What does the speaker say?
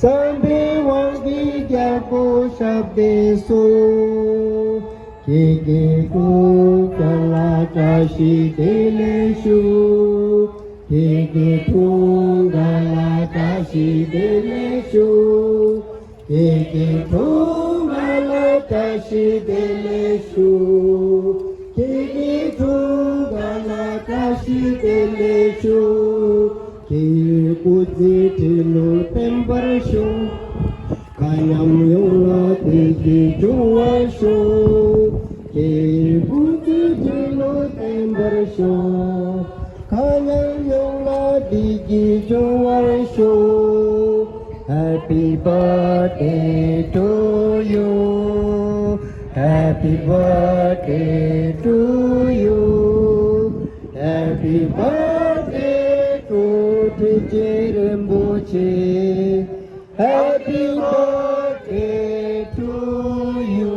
Sambe wangi jago sabde so Keke ko kala kashi dele shu Keke ko kala kashi dele shu Keke ko kala kashi dele shu Keke ko kala kashi dele shu Ke puji tilo tembar shu Kayam yola tiki jua shu Ke puji tilo tembar shu Kayam yola tiki jua shu Happy birthday to you Happy birthday to you Happy birthday Rinpoche, happy birthday to you.